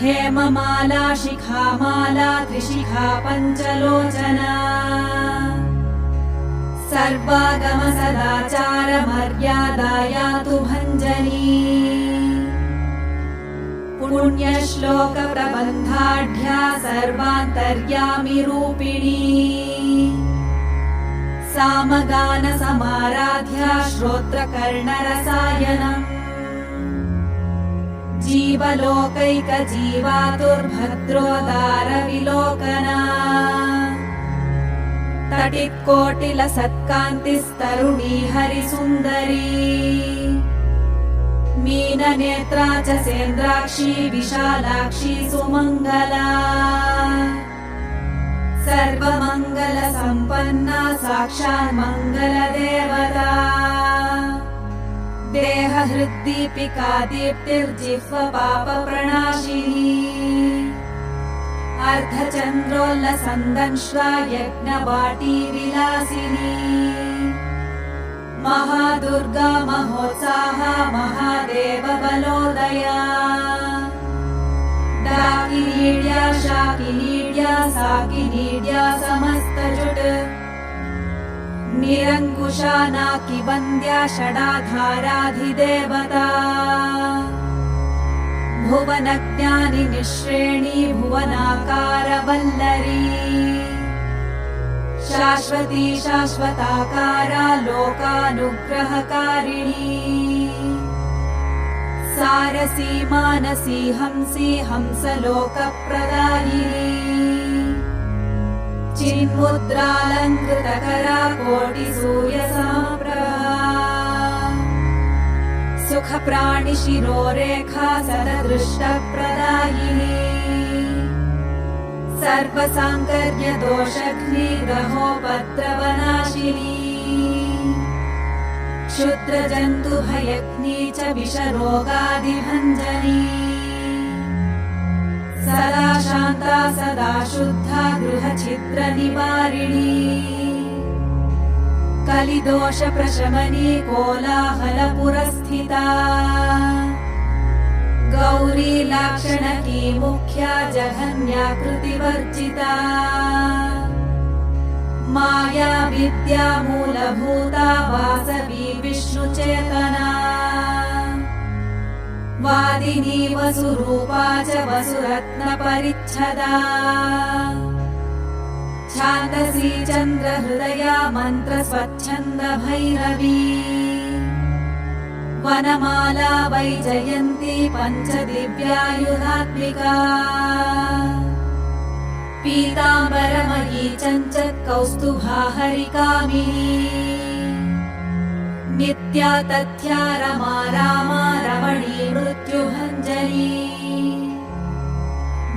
S4: हेममाला शिखामाला त्रिशिखा पञ्चलोचना सर्वागम सदाचार मर्यादायातु भञ्जनी पुण्यश्लोक प्रबन्धाढ्या सर्वान्तर्यामि रूपिणी सामगान समाराध्या श्रोत्रकर्णरसायनम् जीवलोकैकजीवातुर्भद्रोदार विलोकना तटित्कोटिलसत्कान्तिस्तरुणी हरिसुन्दरी मीननेत्रा च सेन्द्राक्षी विशालाक्षी सुमङ्गला सर्वमङ्गलसम्पन्ना साक्षात् मङ्गलदेवता देहहृद्दीपिका दीप्तिर्जिह्वपापप्रणाशिनी अर्धचन्द्रोल्लसन्दंश्वा यज्ञवाटी विलासिनी महादुर्गा महोत्साहा महादेव बलोदया डाकिनीड्या शाकिनीड्या साकिनीड्या समस्तजुट निरङ्कुशा नाकिवन्द्या षडाधाराधिदेवता भुवनज्ञानि निःश्रेणी भुवनाकारवल्लरी शाश्वती शाश्वताकारा लोकानुग्रहकारिणी सारसी मानसी हंसी हंसलोकप्रदायिनी चिन्मुद्रालङ्कृतकरा कोटिसूर्यसमप्रभा सुखप्राणिशिरोरेखा सददृष्टप्रदायिनी सर्वसाङ्कर्यदोषघ्निग्रहोपद्रवनाशिनी क्षुद्रजन्तुभयघ्नी च विषरोगादिभञ्जनी सदा शान्ता सदा शुद्धा गृहछिद्रनिवारिणी कलिदोषप्रशमनी कोलाहलपुरस्थिता गौरी लाक्षणकी मुख्या जघन्याकृतिवर्जिता माया विद्या मूलभूता वासवी विष्णुचेतना वादिनी वसुरूपा च वसुरत्नपरिच्छदा छान्दसी चन्द्रहृदया मन्त्रस्वच्छन्द भैरवी वनमाला वैजयन्ती पञ्चदिव्यायुधात्मिका पीताम्बरमयी चञ्चत्कौस्तुभा हरिकामिनी नित्या तथ्या रमा रामा रमणी मृत्युभञ्जनी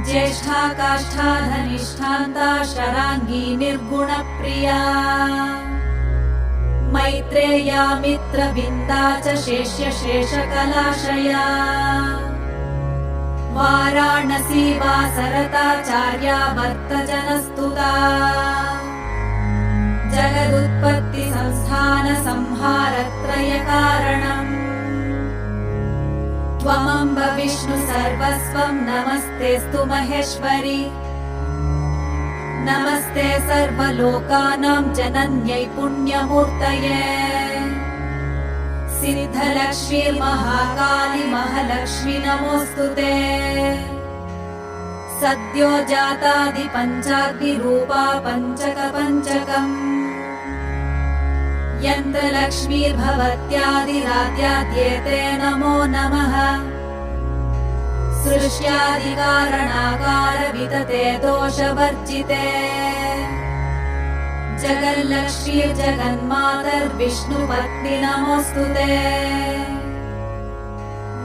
S4: ज्येष्ठा काष्ठा धनिष्ठान्ता शराङ्गी निर्गुणप्रिया मैत्रेया मित्रविन्दा च शेष्यशेषकलाशया वाराणसी वा सरताचार्या भक्तजनस्तुता जगदुत्पत्ति संस्थान संहारत्रयकारणम् त्वमम्ब विष्णु सर्वस्वं नमस्तेऽस्तु महेश्वरि नमस्ते सर्वलोकानां जनन्यै पुण्यमूर्तये सिद्धलक्ष्मीर्महाकाली महालक्ष्मी नमोऽस्तुते सद्यो जातादि पञ्चाग्निरूपा पञ्चकपञ्चकम् यन्त्रलक्ष्मीर्भवत्यादिराद्याद्येते नमो नमः सृष्ट्यादिकारणाकार वितते दोषवर्जिते जगल्लक्ष्मीर्जगन्मातर्विष्णुपत्नि नमोऽस्तुते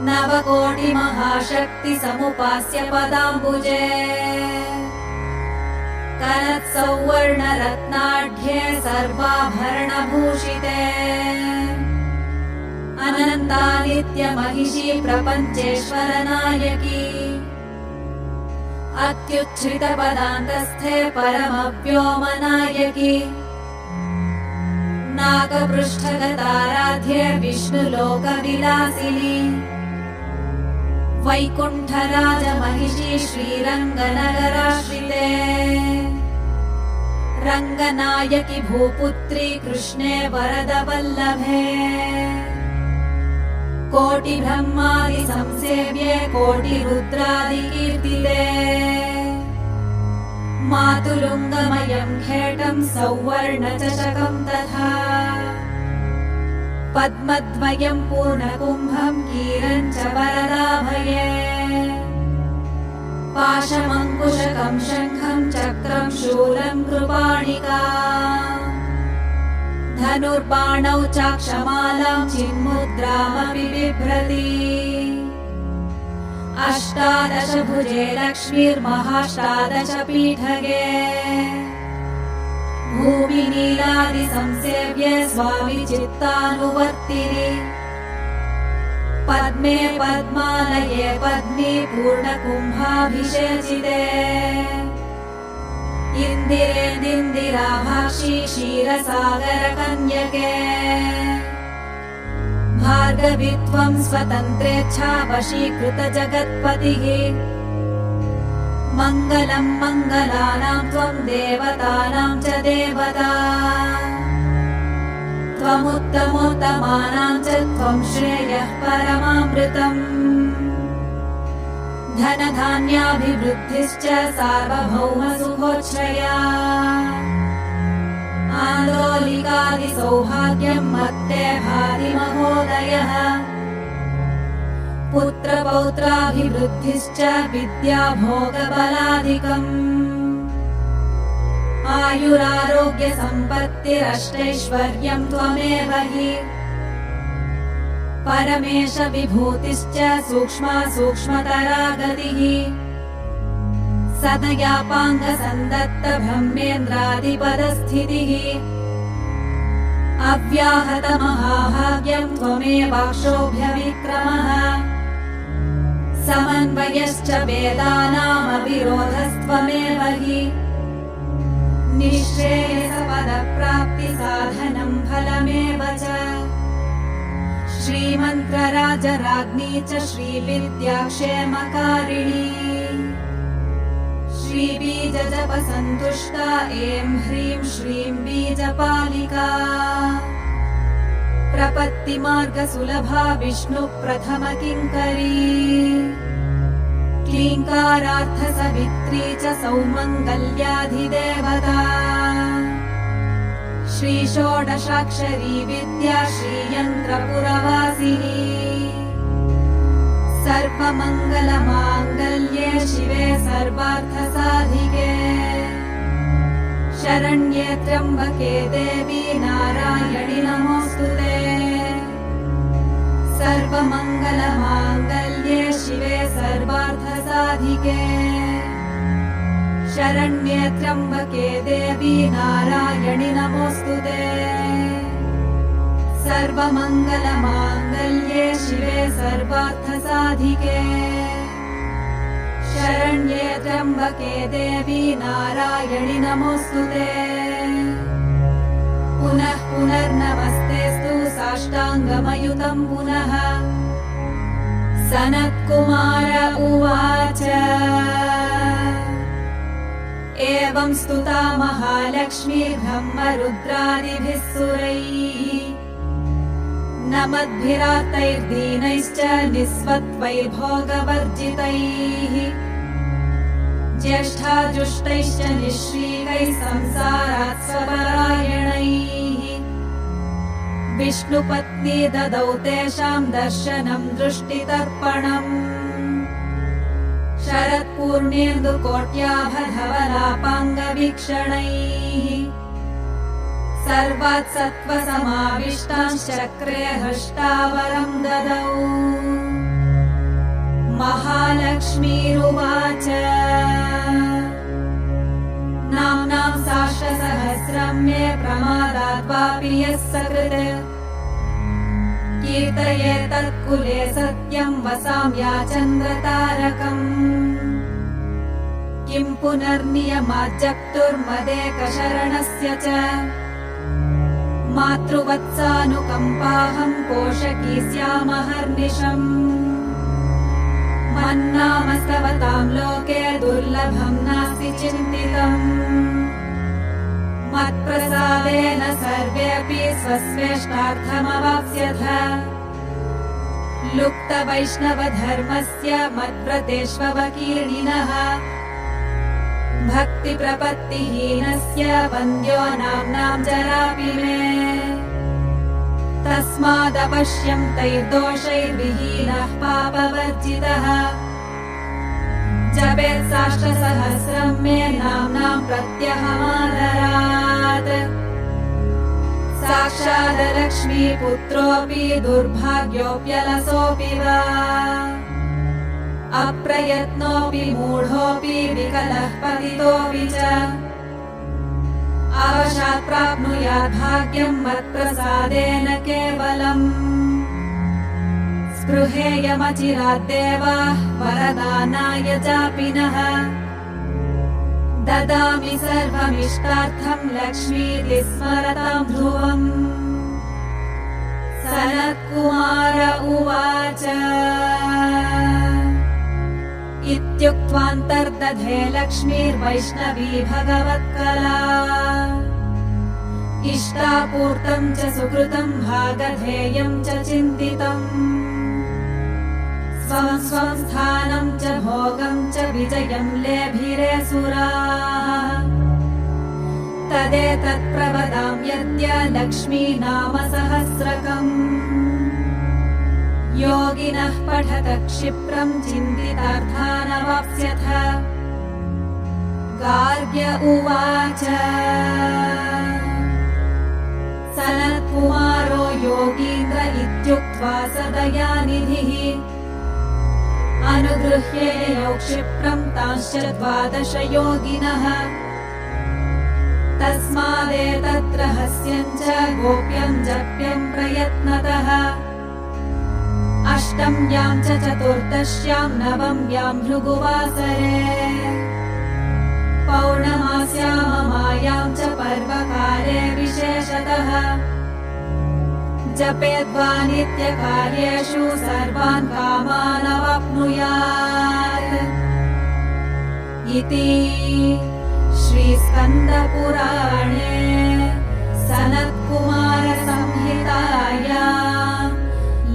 S4: नवकोटिमहाशक्ति समुपास्य पदाम्बुजे कनत्सौवर्णरत्नाढ्ये सर्वाभरणभूषिते अनन्तानित्यमहिषी प्रपञ्चेश्वर नायकी अत्युच्छ्रितपदान्तस्थे परमव्योमनायकी नागपृष्ठगताराध्ये विष्णुलोकविलासिनी वैकुण्ठराजमहिषी श्रीरङ्गनगराश्रिते रङ्गनायकि भूपुत्री कृष्णे वरदवल्लभे कोटिब्रह्मादि संसेव्ये कोटिरुद्रादिकीर्तिते मातुलुङ्गमयं खेटं सौवर्णचषकं तथा पद्मद्वयं पूर्णकुम्भं कीरं च वरदाभये पाशमङ्कुशकं शङ्खं चक्रं शूलं कृपाणिका धनुर्बाणौ चाक्षमालां चिन्मुद्रामपि बिभ्रति अष्टादशभुजे लक्ष्मीर्महाष्टादशपीठगे भूमिनीलादिसंसेव्ये स्वामि चित्तानुवर्तिनि पद्मे पद्मालये पद्मी पूर्णकुम्भाभिषेचिते इन्दिरेन्दिराभाक्षी क्षीरसागरकन्यके भार्गवित्वं स्वतन्त्रेच्छा वशीकृतजगत्पतिः मङ्गलं मङ्गलानां त्वं देवतानां च देवता त्वमुत्तमोत्तमानां च त्वं श्रेयः परमामृतम् धनधान्याभिवृद्धिश्च सार्वभौमसुखोच्छया आन्दोलिकादिसौभाग्यं मत्ते भाति महोदयः पुत्रपौत्राभिवृद्धिश्च विद्याभोगबलाधिकम् आयुरारोग्यसम्पत्तिरष्टैश्वर्यं त्वमेव हि परमेश विभूतिश्च सूक्ष्मा सूक्ष्मतरा गतिः सदयापाङ्गसन्दत्त ब्रह्मेन्द्रादिपदस्थितिः अव्याहतमहाभाग्यं त्वमेवाक्षोभ्यविक्रमः समन्वयश्च वेदानामविरोधस्त्वमेव हि निःश्रेयसपदप्राप्तिसाधनं फलमेव च श्रीमन्त्रराजराज्ञी च श्रीविद्याक्षेमकारिणी श्रीबीजजपसन्तुष्टा ऐं ह्रीं श्रीं बीजपालिका प्रपत्तिमार्गसुलभा विष्णुप्रथमकिङ्करी क्लीङ्कारार्थसवित्री च सौमङ्गल्याधिदेवता श्रीषोडशाक्षरी विद्या श्रीयन्त्रपुरवासिनी सर्वमङ्गलमाङ्गल्ये शिवे सर्वार्थसाधिके शरण्ये त्र्यम्बके देवी नारायणि नमोऽस्तुते सर्वमङ्गलमाङ्गल्ये शिवे सर्वार्थसाधिके शरण्ये त्र्यम्बके देवी नारायणि नमोऽस्तुते सर्वमङ्गलमाङ्गल्ये शिवे सर्वार्थसाधिके शरण्ये त्र्यम्बके देवी नारायणि नमोऽस्तुते। पुनः पुनर्नमस्तेऽस्तु साष्टाङ्गमयुतं पुनः। सनत्कुमार उवाच एवं स्तुता महालक्ष्मी ब्रह्मरुद्रादिभिः सुरैः नमद्भिरार्तैर्दीनैश्च निःस्वत्वैर्भोगवर्जितैः ज्येष्ठाजुष्टैश्च निःश्रीकैः संसारात् स्वपरायणैः विष्णुपत्नी ददौ तेषां दर्शनं दृष्टितर्पणम् शरत्पूर्णेन्दुकोट्याभधवलापाङ्गवीक्षणैः सर्वात् सत्त्वसमाविष्टांश्चक्रे हष्टावरं ददौ। महालक्ष्मीरुवाच नाम्नां साष्टसहस्रं मे प्रमादाद्वापि यः सकृत् कीर्तये तत्कुले सत्यं वसाम्या चन्द्रतारकम्। किं पुनर्नियमाज्जप्तुर्मदेकशरणस्य च मातृवत्सानुकम्पाहं पोषकी स्यामहर्निशम्। मन्नामस्तवतां लोके दुर्लभं नास्ति चिन्तितम्। मत्प्रसादेन सर्वेऽपि स्वस्वेष्टार्थमवाप्स्यथ। लुप्तवैष्णवधर्मस्य मद्व्रतेष्वकीर्णिनः भक्तिप्रपत्तिहीनस्य वन्द्यो नाम्नां जरापि मे। तस्मादवश्यं तैर्दोषैर्विहीनः पापवर्जितः जपेत् साष्टसहस्रं मे नाम्नां प्रत्यहमादरात्। साक्षादलक्ष्मीपुत्रोऽपि दुर्भाग्योऽप्यलसोऽपि वा अप्रयत्नोऽपि मूढोऽपि विकलः पतितोऽपि च अवशात् प्राप्नुयात् भाग्यं मत्प्रसादेन केवलम्। स्पृहेयमचिराद्देवाः वरदानाय चापिनः ददामि सर्वमिष्टार्थं लक्ष्मीति स्मरतां ध्रुवम्। सनत्कुमार उवाच इत्युक्त्वान्तर्दधे लक्ष्मीर्वैष्णवी भगवत्कला। इष्टापूर्तं च सुकृतं भागधेयं च चिन्तितम्। स्वं स्वं स्थानं च भोगं च विजयं लेभिरे सुराः। तदेतत्प्रवदाम्यद्य लक्ष्मी नाम सहस्रकम्। योगिनः पठत क्षिप्रं चिन्तितार्थानवाप्स्यथ। गार्ग्य उवाच सनत्कुमारो योगीन्द्र इत्युक्त्वा स दयानिधिः अनुगृह्येयौ क्षिप्रं तांश्च 12 योगिनः। तस्मादेतत् रहस्यं च गोप्यं जप्यं प्रयत्नतः। अष्टम्यां च चतुर्दश्यां नवम्यां भृगुवासरे पौर्णमास्याममायां च पर्वकाले विशेषतः। जपेद्वा नित्यकार्येषु सर्वान् कामान् अवाप्नुयात्। इति श्रीस्कन्दपुराणे सनत्कुमारसंहितायां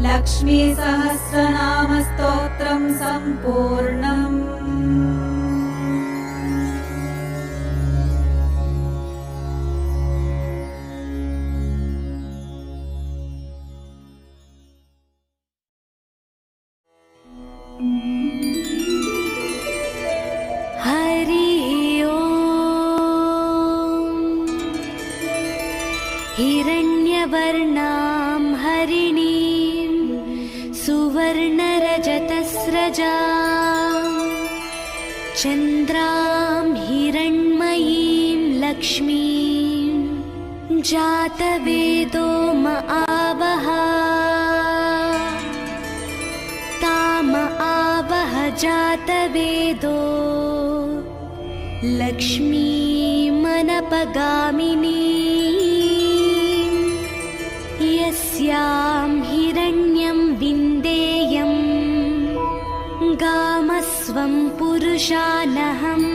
S4: लक्ष्मीसहस्रनामस्तोत्रं सम्पूर्णम्।
S3: हिरण्यवर्णां हरिणीं सुवर्णरजतस्रजां चन्द्रां हिरण्मयीं लक्ष्मीं जातवेदो म आवह ताम आवह जातवेदो लक्ष्मीमनपगामिनी यस्यां हिरण्यं विन्देयं गामस्वं पुरुषानहम्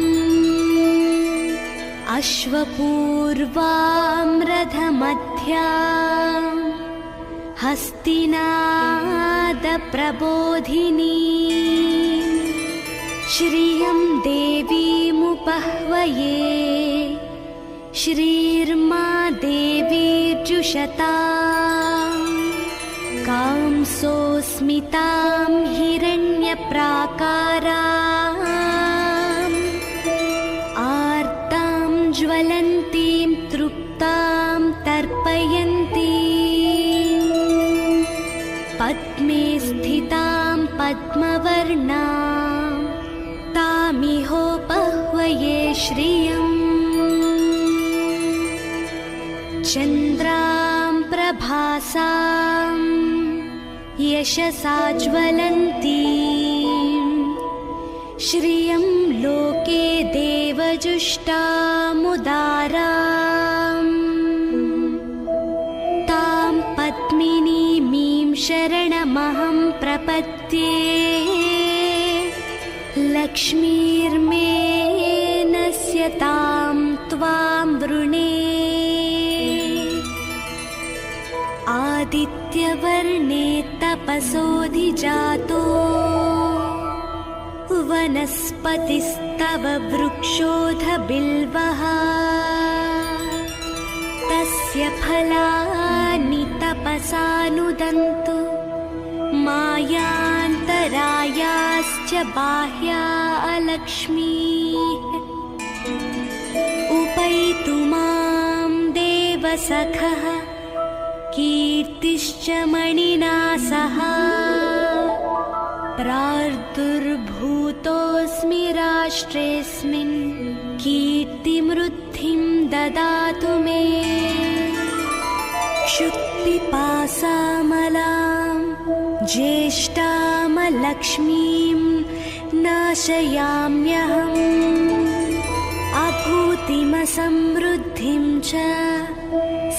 S3: अश्वपूर्वां रथमध्यां हस्तिनादप्रबोधिनी श्रियं देवीमुपह्वये श्रीर्मा देवीर्जुषता कांसोऽस्मितां हिरण्यप्राकाराम् आर्तां ज्वलन्तीं तृप्तां तर्पयन्तीं पद्मे स्थितां पद्मवर्णां तामिहोपह्वये श्रियम् चन्द्रां प्रभासां यशसा ज्वलन्तीं श्रियं लोके देवजुष्टामुदाराम् तां पद्मिनीमीं शरणमहं प्रपद्ये लक्ष्मीर्मेनस्य तां त्वां वृणे आदित्यवर्णे तपसोऽधिजातो वनस्पतिस्तव वृक्षोऽथ बिल्वः तस्य फलानि तपसानुदन्तु मायान्तरायाश्च बाह्या अलक्ष्मीः उपैतु मां देवसखः कीर्तिश्च मणिना सह प्रार्दुर्भूतोऽस्मि राष्ट्रेऽस्मिन् कीर्तिमृद्धिं ददातु मे क्षुत्पिपासामलां ज्येष्ठामलक्ष्मीं नाशयाम्यहम् अभूतिमसमृद्धिं च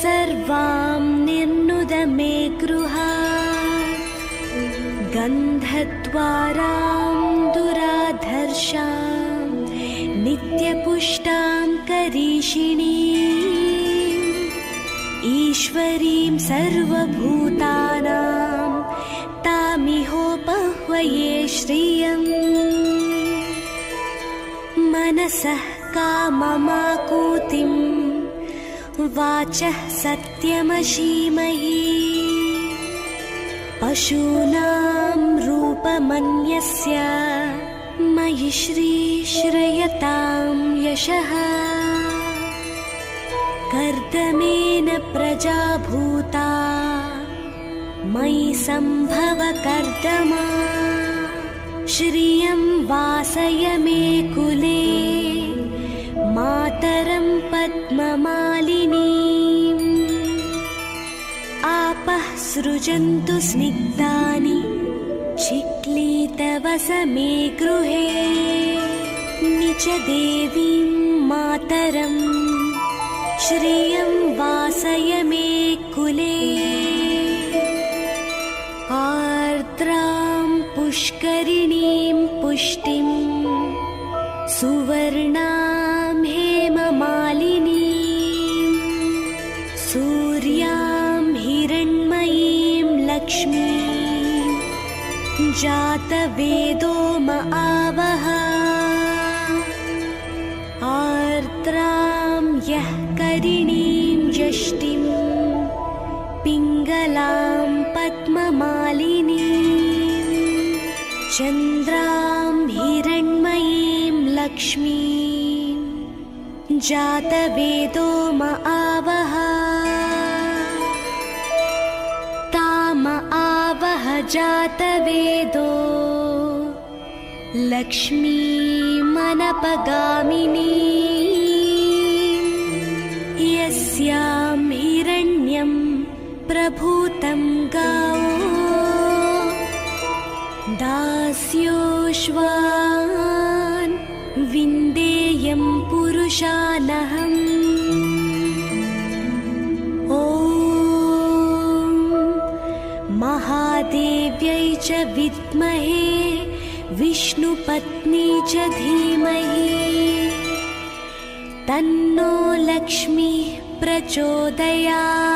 S3: सर्वां निर्नुद मे गृहात् गन्धद्वारां दुराधर्षां नित्यपुष्टां करीषिणीम् ईश्वरीं सर्वभूतानां तामिहोपह्वये श्रियम् मनसः काममाकूतिं वाचः सत्यमशीमहि पशूनां रूपमन्यस्य मयि श्रीश्रयतां यशः कर्दमेन प्रजा भूता मयि सम्भव कर्दमा श्रियं वासय मे कुले मातरं पद्ममालिनीम् आपः सृजन्तु स्निग्धानि चिक्लीतवस मे गृहे निच देवीं मातरं श्रियं वासय मे कुले आर्द्रां पुष्करिणीं पुष्टिं सुवर्णां हेममालिनीं सूर्यां हिरण्मयीं लक्ष्मीं जातवेदो म आवह आर्द्रां यः करिणीं यष्टिं पिङ्गलां पद्ममालिनीं चन्द्रां हिरण्मयीं लक्ष्मीं जातवेदो म आवह ताम आवह जातवेदो लक्ष्मीमनपगामिनी यस्यां हिरण्यं प्रभूतं गावो दास्यो योष्वान् विन्देयं पुरुषानहम् ॐ महादेव्यै च विद्महे विष्णुपत्नी च धीमहि तन्नो लक्ष्मी प्रचोदयात्।